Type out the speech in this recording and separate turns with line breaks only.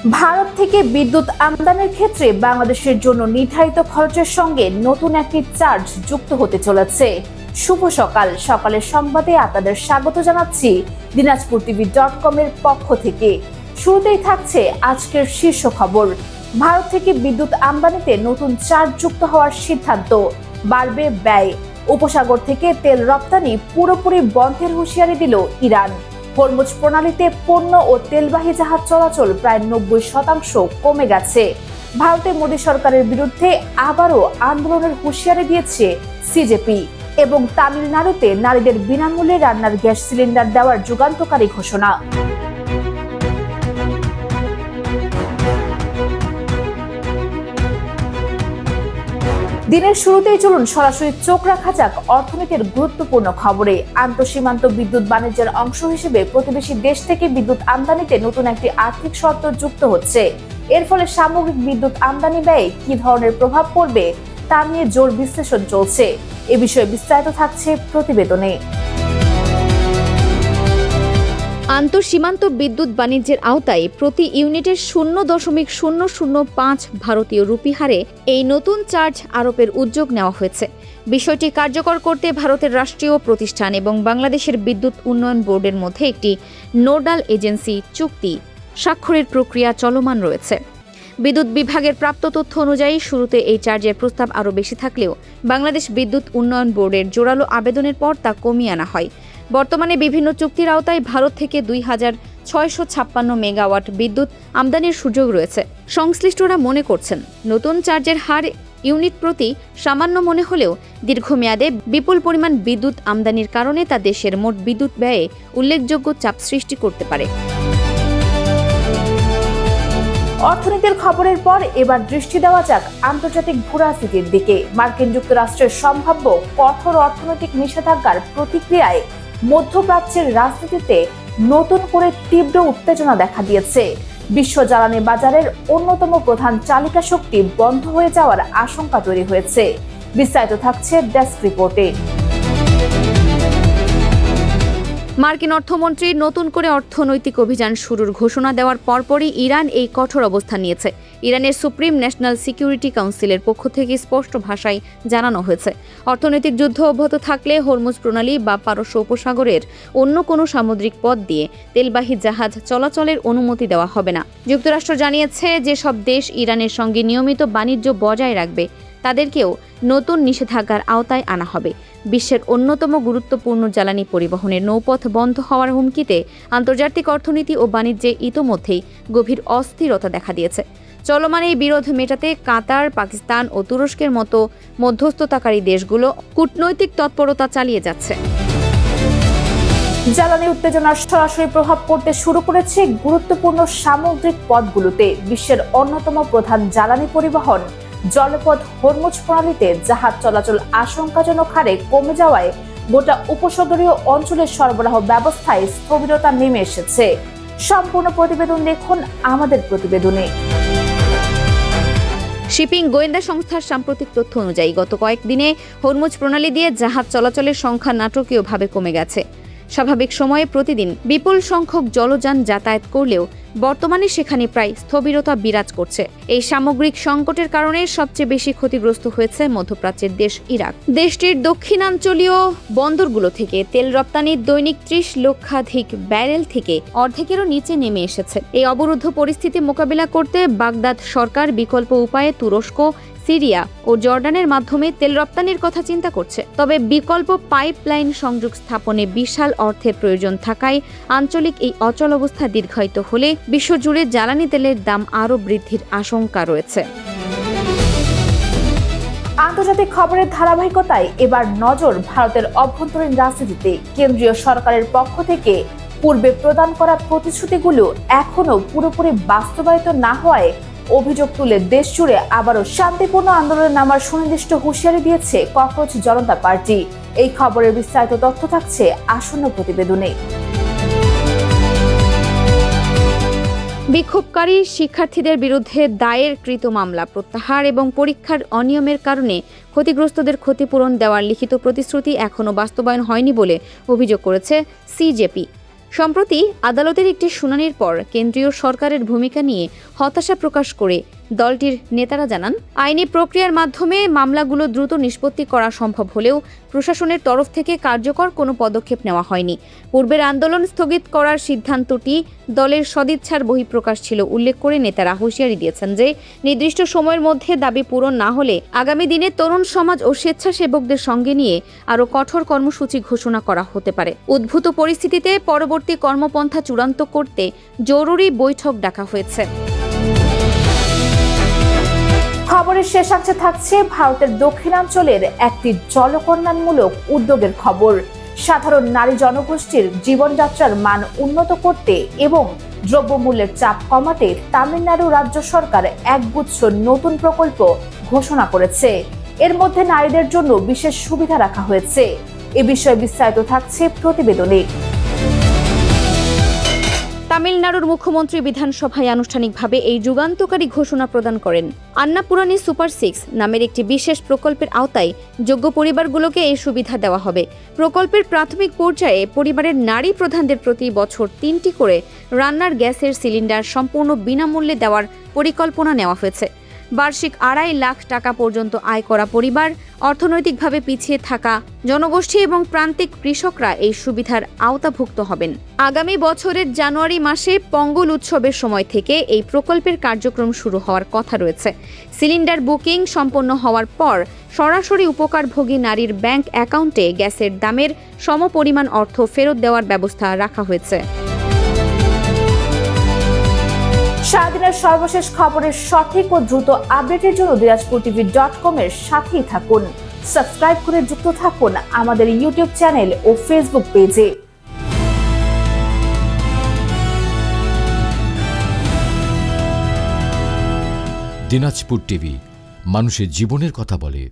ভারত থেকে বিদ্যুৎ আমদানির ক্ষেত্রে বাংলাদেশের জন্য নির্ধারিত খরচের সঙ্গে নতুন একটি চার্জ যুক্ত হতে চলেছে। শুভ সকাল, সকালের সংবাদে আপনাদের স্বাগত জানাচ্ছি দিনাজপুর টিভি.com এর পক্ষ থেকে। শুরুতেই থাকছে আজকের শীর্ষ খবর। ভারত থেকে বিদ্যুৎ আমদানিতে নতুন চার্জ যুক্ত হওয়ার সিদ্ধান্ত, বাড়বে ব্যয়। উপসাগর থেকে তেল রপ্তানি পুরোপুরি বন্ধের হুঁশিয়ারি দিল ইরান। হরমুজ প্রণালীতে পণ্য ও তেলবাহী জাহাজ চলাচল প্রায় 90% কমে গেছে। ভারতে মোদী সরকারের বিরুদ্ধে আবারও আন্দোলনের হুঁশিয়ারি দিয়েছে সিজেপি। এবং তামিলনাড়ুতে নারীদের বিনামূল্যে রান্নার গ্যাস সিলিন্ডার দেওয়ার যুগান্তকারী ঘোষণা। দিনের শুরুতেই চলুন সরাসরি চোখ রাখা যাক অর্থনীতির গুরুত্বপূর্ণ খবরে। আন্তঃসীমান্ত বিদ্যুৎ বাণিজ্যের অংশ হিসেবে প্রতিবেশী দেশ থেকে বিদ্যুৎ আমদানিতে নতুন একটি আর্থিক শর্ত যুক্ত হচ্ছে। এর ফলে সামগ্রিক বিদ্যুৎ আমদানি ব্যয়ে কি ধরনের প্রভাব পড়বে তা নিয়ে জোর বিশ্লেষণ চলছে। এ বিষয়ে বিস্তারিত থাকছে প্রতিবেদনে।
আন্তঃসীমান্ত বিদ্যুৎ বাণিজ্যের আওতায় প্রতি ইউনিটের 0.005 ভারতীয় রুপি হারে এই নতুন চার্জ আরোপের উদ্যোগ নেওয়া হয়েছে। বিষয়টি কার্যকর করতে ভারতের রাষ্ট্রীয় প্রতিষ্ঠান এবং বাংলাদেশের বিদ্যুৎ উন্নয়ন বোর্ডের মধ্যে একটি নোডাল এজেন্সি চুক্তি স্বাক্ষরের প্রক্রিয়া চলমান রয়েছে। বিদ্যুৎ বিভাগের প্রাপ্ত তথ্য অনুযায়ী শুরুতে এই চার্জের প্রস্তাব আরও বেশি থাকলেও বাংলাদেশ বিদ্যুৎ উন্নয়ন বোর্ডের জোরালো আবেদনের পর তা কমিয়ে আনা হয়। বর্তমানে বিভিন্ন চুক্তির আওতায় ভারত থেকে 2656 মেগাওয়াট বিদ্যুৎ আমদানির সুযোগ রয়েছে। সংশ্লিষ্টরা মনে করছেন নতুন চার্জের হার ইউনিট প্রতি সামান্য মনে হলেও দীর্ঘমেয়াদে বিপুল পরিমাণ বিদ্যুৎ আমদানির কারণে তা দেশের মোট বিদ্যুৎ ব্যয়ে উল্লেখযোগ্য চাপ সৃষ্টি করতে পারে।
অর্থনীতির খবরের পর এবার দৃষ্টি দেওয়া যাক আন্তর্জাতিক ভূরাজনীতির দিকে। মার্কিন যুক্তরাষ্ট্রের সম্ভাব্য কঠোর অর্থনৈতিক নিষেধাজ্ঞার প্রতিক্রিয়ায় মধ্যপ্রাচ্যের রাজনীতিতে নতুন করে তীব্র উত্তেজনা দেখা দিয়েছে। বিশ্ব জ্বালানি বাজারের অন্যতম প্রধান চালিকা শক্তি বন্ধ হয়ে যাওয়ার আশঙ্কা তৈরি হয়েছে। বিস্তারিত থাকছে ডেস্ক রিপোর্টে।
মার্কিন অর্থমন্ত্রী নতুন করে অর্থনৈতিক অভিযান শুরুর ঘোষণা দেওয়ার পরপরই ইরান এই কঠোর অবস্থান নিয়েছে। ইরানের সুপ্রিম ন্যাশনাল সিকিউরিটি কাউন্সিলের পক্ষ থেকে স্পষ্ট ভাষায় জানানো হয়েছে, অর্থনৈতিক যুদ্ধ অব্যাহত থাকলে হরমুজ প্রণালী বা পারস্য উপসাগরের অন্য কোনো সামুদ্রিক পথ দিয়ে তেলবাহী জাহাজ চলাচলের অনুমতি দেওয়া হবে না। যুক্তরাষ্ট্র জানিয়েছে যেসব দেশ ইরানের সঙ্গে নিয়মিত বাণিজ্য বজায় রাখবে তাদেরকেও নতুন নিষেধাজ্ঞার আওতায় আনা হবে। বিশ্বের অন্যতম গুরুত্বপূর্ণ জ্বালানি পরিবহনের নৌপথ বন্ধ হওয়ার হুমকিতে আন্তর্জাতিক অর্থনীতি ও বাণিজ্যে ইতোমধ্যেই গভীর অস্থিরতা দেখা দিয়েছে। চলমান এই বিরোধ মেটাতে কাতার, পাকিস্তান ও তুরস্কের মতো মধ্যস্থতাকারী দেশগুলো কূটনৈতিক তৎপরতা চালিয়ে যাচ্ছে।
জ্বালানি উত্তেজনার সরাসরি প্রভাব পড়তে শুরু করেছে গুরুত্বপূর্ণ সামুদ্রিক পথগুলোতে। বিশ্বের অন্যতম প্রধান জ্বালানি পরিবহন জলপথ হরমুজ প্রণালীতে জাহাজ চলাচল আশঙ্কাজনক হারে কমে যাওয়ায় গোটা উপসাগরীয় অঞ্চলের সরবরাহ ব্যবস্থায় স্থবিরতা নেমে এসেছে। সম্পূর্ণ প্রতিবেদন দেখুন আমাদের প্রতিবেদনে।
শিপিং গোয়েন্দা সংস্থার সাম্প্রতিক তথ্য অনুযায়ী গত কয়েকদিনে হরমুজ প্রণালী দিয়ে জাহাজ চলাচলের সংখ্যা নাটকীয়ভাবে কমে গেছে। স্বাভাবিক সময়ে প্রতিদিন বিপুল সংখ্যক জলযান যাতায়াত করলেও বর্তমানে সেখানে প্রায় স্থবিরতা বিরাজ করছে। এই সামগ্রিক সংকটের কারণে সবচেয়ে বেশি ক্ষতিগ্রস্ত হয়েছে মধ্যপ্রাচ্যের দেশ ইরাক। দেশটির দক্ষিণাঞ্চলীয় বন্দরগুলো থেকে তেল রপ্তানির দৈনিক 30 লক্ষাধিক ব্যারেল থেকে অর্ধেকেরও নিচে নেমে এসেছে। এই অবরুদ্ধ পরিস্থিতি মোকাবিলা করতে বাগদাদ সরকার বিকল্প উপায়ে তুরস্ক, সিরিয়া ও জর্ডানের মাধ্যমে তেল রপ্তানির কথা চিন্তা করছে। তবে বিকল্প পাইপলাইন সংযোগ স্থাপনে বিশাল অর্থের প্রয়োজন থাকায় আঞ্চলিক এই অচল অবস্থা দীর্ঘায়িত হলে বিশ্বজুড়ে জ্বালানি তেলের দাম আরও বৃদ্ধির আশঙ্কা রয়েছে।
আন্তর্জাতিক খবরের ধারাবাহিকতায় এবার নজর ভারতের অভ্যন্তরীণ রাজনীতিতে। কেন্দ্রীয় সরকারের পক্ষ থেকে পূর্বে প্রদান করা প্রতিশ্রুতিগুলো এখনো পুরোপুরি বাস্তবায়িত না হওয়ায় অভিযোগ তুলে দেশ জুড়ে আবারও শান্তিপূর্ণ আন্দোলনে নামার সুনির্দিষ্ট হুঁশিয়ারি দিয়েছে ককরোচ জনতা পার্টি। এই খবরের বিস্তারিত তথ্য থাকছে আসন্ন প্রতিবেদনে।
বিক্ষোভকারী শিক্ষার্থীদের বিরুদ্ধে দায়েরকৃত মামলা প্রত্যাহার এবং পরীক্ষার অনিয়মের কারণে ক্ষতিগ্রস্তদের ক্ষতিপূরণ দেওয়ার লিখিত প্রতিশ্রুতি এখনও বাস্তবায়ন হয়নি বলে অভিযোগ করেছে সিজেপি। সম্প্রতি আদালতের একটি শুনানির পর কেন্দ্রীয় সরকারের ভূমিকা নিয়ে হতাশা প্রকাশ করে দলটির নেতারা জানান, আইনি প্রক্রিয়ার মাধ্যমে মামলাগুলো দ্রুত নিষ্পত্তি করা সম্ভব হলেও প্রশাসনের তরফ থেকে কার্যকর কোনো পদক্ষেপ নেওয়া হয়নি। পূর্বের আন্দোলন স্থগিত করার সিদ্ধান্তটি দলের সদিচ্ছার বহিঃপ্রকাশ ছিল উল্লেখ করে নেতারা হুঁশিয়ারি দিয়েছেন যে নির্দিষ্ট সময়ের মধ্যে দাবি পূরণ না হলে আগামী দিনে তরুণ সমাজ ও স্বেচ্ছাসেবকদের সঙ্গে নিয়ে আরও কঠোর কর্মসূচি ঘোষণা করা হতে পারে। উদ্ভূত পরিস্থিতিতে পরবর্তী কর্মপন্থা চূড়ান্ত করতে জরুরি বৈঠক ডাকা হয়েছে।
খবরের শেষাংশে থাকছে ভারতের দক্ষিণাঞ্চলের একটি জলকল্যাণমূলক উদ্যোগের খবর। সাধারণ নারী জনগোষ্ঠীর জীবনযাত্রার মান উন্নত করতে এবং দ্রব্যমূল্যের চাপ কমাতে তামিলনাড়ু রাজ্য সরকার একগুচ্ছ নতুন প্রকল্প ঘোষণা করেছে। এর মধ্যে নারীদের জন্য বিশেষ সুবিধা রাখা হয়েছে। এ বিষয়ে বিস্তারিত থাকছে প্রতিবেদনে।
তামিলনাড়ুর মুখ্যমন্ত্রী বিধানসভায় আনুষ্ঠানিকভাবে এই যুগান্তকারী ঘোষণা প্রদান করেন। আন্নাপূরণী সুপার 6 নামের একটি বিশেষ প্রকল্পের আওতায় যোগ্য পরিবারগুলোকে এই সুবিধা দেওয়া হবে। প্রকল্পের প্রাথমিক পর্যায়ে পরিবারের নারী প্রধানদের প্রতি বছর 3টি করে রান্নার গ্যাসের সিলিন্ডার সম্পূর্ণ বিনামূল্যে দেওয়ার পরিকল্পনা নেওয়া হয়েছে। বার্ষিক 2.5 লাখ টাকা পর্যন্ত আয় করা পরিবার, অর্থনৈতিকভাবে পিছিয়ে থাকা জনগোষ্ঠী এবং প্রান্তিক কৃষকরা এই সুবিধার আওতাভুক্ত হবেন। আগামী বছরের জানুয়ারি মাসে পঙ্গল উৎসবের সময় থেকে এই প্রকল্পের কার্যক্রম শুরু হওয়ার কথা রয়েছে। সিলিন্ডার বুকিং সম্পন্ন হওয়ার পর সরাসরি উপকারভোগী নারীর ব্যাংক অ্যাকাউন্টে গ্যাসের দামের সমপরিমাণ অর্থ ফেরত দেওয়ার ব্যবস্থা রাখা হয়েছে।
সারাদিনের সর্বশেষ খবরের সঠিক ও দ্রুত আপডেটের জন্য dinajpurtv.com এর সাথেই থাকুন। সাবস্ক্রাইব করে যুক্ত থাকুন আমাদের ইউটিউব চ্যানেল ও ফেসবুক পেজে।
দিনাজপুর টিভি, মানুষের জীবনের কথা বলে।